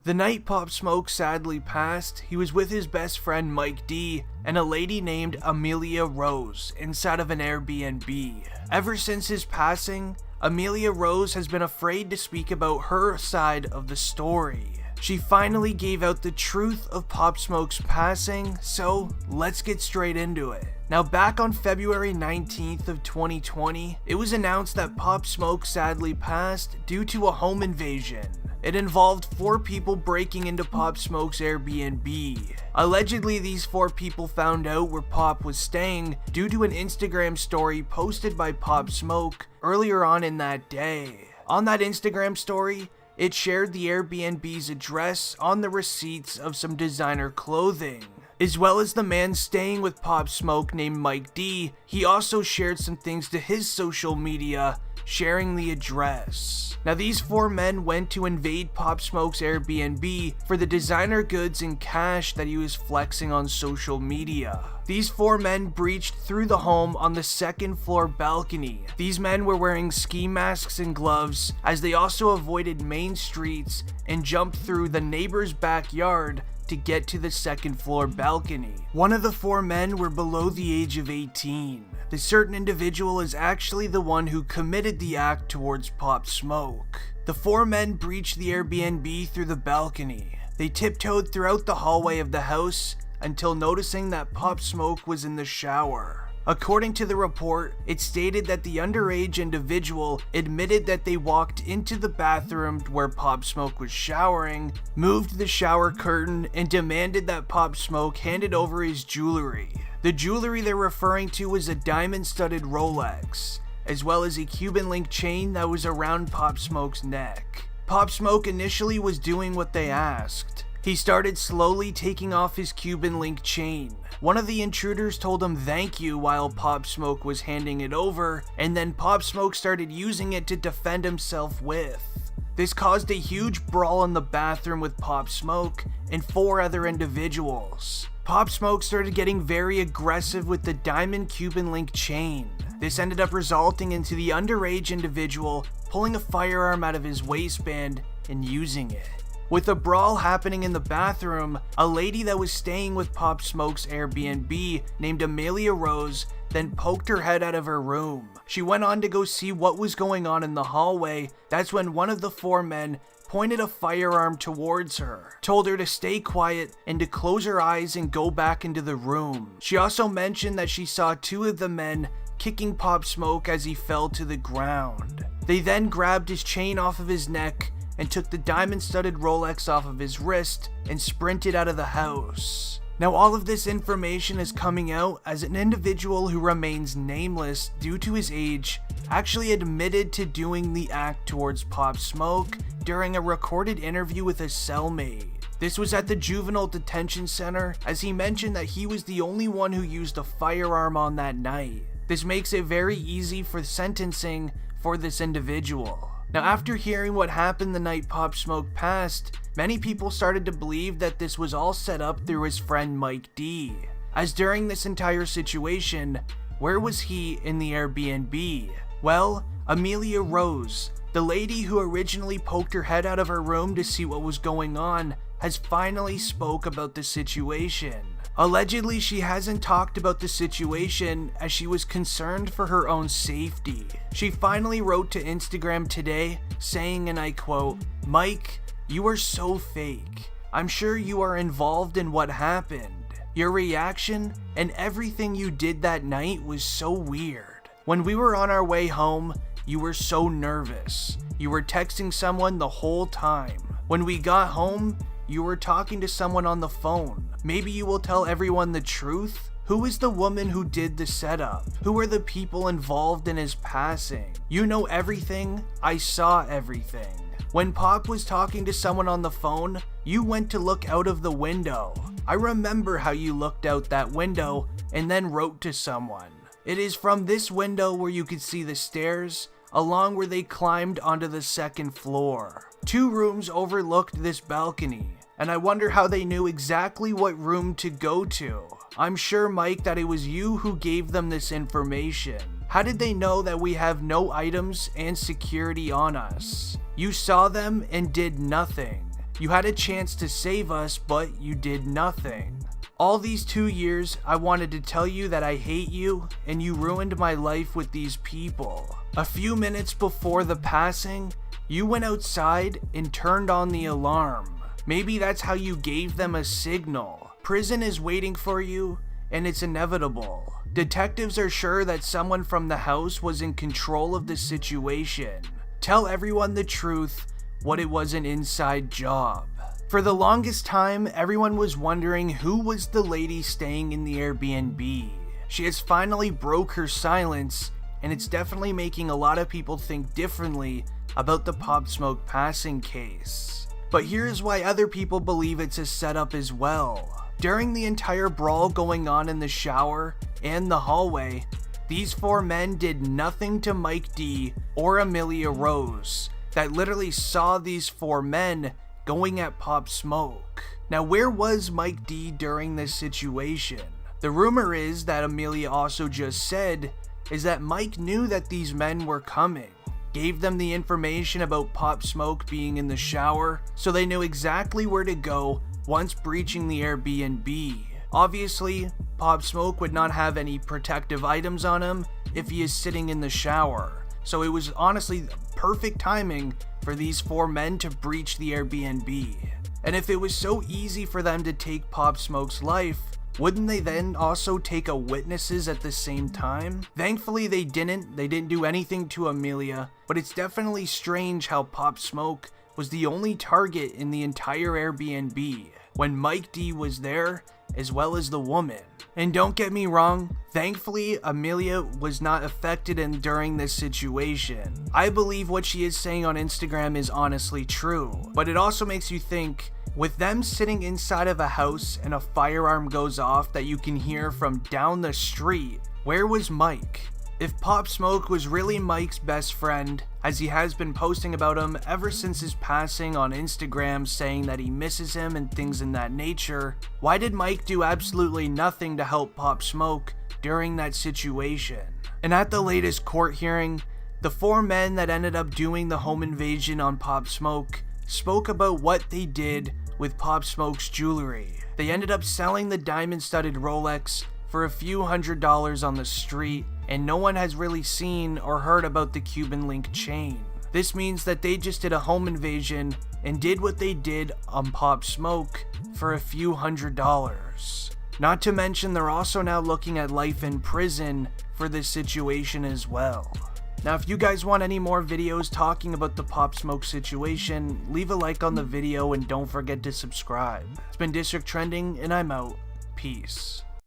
The night Pop Smoke sadly passed, he was with his best friend Mike D and a lady named Amelia Rose inside of an Airbnb. Ever since his passing, Amelia Rose has been afraid to speak about her side of the story. She finally gave out the truth of Pop Smoke's passing, so let's get straight into it. Now, back on February 19th of 2020, it was announced that Pop Smoke sadly passed due to a home invasion. It involved 4 people breaking into Pop Smoke's Airbnb. Allegedly, these 4 people found out where Pop was staying due to an Instagram story posted by Pop Smoke earlier on in that day. On that Instagram story, it shared the Airbnb's address on the receipts of some designer clothing. As well as the man staying with Pop Smoke named Mike D, he also shared some things to his social media, sharing the address. Now, these 4 men went to invade Pop Smoke's Airbnb for the designer goods and cash that he was flexing on social media. These 4 men breached through the home on the 2nd floor balcony. These men were wearing ski masks and gloves, as they also avoided main streets and jumped through the neighbor's backyard to get to the 2nd floor balcony. One of the 4 men were below the age of 18. The certain individual is actually the one who committed the act towards Pop Smoke. The 4 men breached the Airbnb through the balcony. They tiptoed throughout the hallway of the house until noticing that Pop Smoke was in the shower. According to the report, it stated that the underage individual admitted that they walked into the bathroom where Pop Smoke was showering, moved the shower curtain, and demanded that Pop Smoke handed over his jewelry. The jewelry they're referring to was a diamond-studded Rolex, as well as a Cuban link chain that was around Pop Smoke's neck. Pop Smoke initially was doing what they asked. He started slowly taking off his Cuban link chain. One of the intruders told him thank you while Pop Smoke was handing it over, and then Pop Smoke started using it to defend himself with. This caused a huge brawl in the bathroom with Pop Smoke and 4 other individuals. Pop Smoke started getting very aggressive with the diamond Cuban link chain. This ended up resulting into the underage individual pulling a firearm out of his waistband and using it. With the brawl happening in the bathroom, a lady that was staying with Pop Smoke's Airbnb named Amelia Rose then poked her head out of her room. She went on to go see what was going on in the hallway. That's when one of the 4 men pointed a firearm towards her, told her to stay quiet and to close her eyes and go back into the room. She also mentioned that she saw 2 of the men kicking Pop Smoke as he fell to the ground. They then grabbed his chain off of his neck and took the diamond-studded Rolex off of his wrist and sprinted out of the house. Now, all of this information is coming out as an individual who remains nameless due to his age actually admitted to doing the act towards Pop Smoke during a recorded interview with a cellmate. This was at the Juvenile Detention Center, as he mentioned that he was the only one who used a firearm on that night. This makes it very easy for sentencing for this individual. Now, after hearing what happened the night Pop Smoke passed, many people started to believe that this was all set up through his friend Mike D. As during this entire situation, where was he in the Airbnb? Well, Amelia Rose, the lady who originally poked her head out of her room to see what was going on, has finally spoke about the situation. Allegedly, she hasn't talked about the situation as she was concerned for her own safety. She finally wrote to Instagram today saying, and I quote, "Mike, you are so fake. I'm sure you are involved in what happened. Your reaction and everything you did that night was so weird. When we were on our way home, you were so nervous. You were texting someone the whole time. When we got home, you were talking to someone on the phone. Maybe you will tell everyone the truth? Who is the woman who did the setup? Who are the people involved in his passing? You know everything. I saw everything. When Pop was talking to someone on the phone, you went to look out of the window. I remember how you looked out that window and then wrote to someone. It is from this window where you could see the stairs, along where they climbed onto the 2nd floor. 2 rooms overlooked this balcony, and I wonder how they knew exactly what room to go to. I'm sure, Mike, that it was you who gave them this information. How did they know that we have no items and security on us? You saw them and did nothing. You had a chance to save us, but you did nothing. All these 2 years, I wanted to tell you that I hate you, and you ruined my life with these people. A few minutes before the passing, you went outside and turned on the alarm. Maybe that's how you gave them a signal. Prison is waiting for you, and it's inevitable. Detectives are sure that someone from the house was in control of the situation. Tell everyone the truth, what it was an inside job. For the longest time, everyone was wondering who was the lady staying in the Airbnb. She has finally broke her silence, and it's definitely making a lot of people think differently about the Pop Smoke passing case. But here's why other people believe it's a setup as well. During the entire brawl going on in the shower and the hallway, these 4 men did nothing to Mike D or Amelia Rose that literally saw these 4 men going at Pop Smoke. Now, where was Mike D during this situation? The rumor is that Amelia also just said is that Mike knew that these men were coming, gave them the information about Pop Smoke being in the shower, so they knew exactly where to go once breaching the Airbnb. Obviously, Pop Smoke would not have any protective items on him if he is sitting in the shower, so it was honestly perfect timing for these 4 men to breach the Airbnb. And if it was so easy for them to take Pop Smoke's life, wouldn't they then also take a witnesses at the same time? Thankfully they didn't do anything to Amelia, but it's definitely strange how Pop Smoke was the only target in the entire Airbnb when Mike D was there, as well as the woman. And don't get me wrong, thankfully Amelia was not affected during this situation. I believe what she is saying on Instagram is honestly true, but it also makes you think, with them sitting inside of a house and a firearm goes off that you can hear from down the street, where was Mike? If Pop Smoke was really Mike's best friend, as he has been posting about him ever since his passing on Instagram saying that he misses him and things in that nature, why did Mike do absolutely nothing to help Pop Smoke during that situation? And at the latest court hearing, the 4 men that ended up doing the home invasion on Pop Smoke spoke about what they did with Pop Smoke's jewelry. They ended up selling the diamond-studded Rolex for a few $100s on the street, and no one has really seen or heard about the Cuban link chain. This means that they just did a home invasion and did what they did on Pop Smoke for a few $100s. Not to mention they're also now looking at life in prison for this situation as well. Now, if you guys want any more videos talking about the Pop Smoke situation, leave a like on the video and don't forget to subscribe. It's been District Trending, and I'm out. Peace.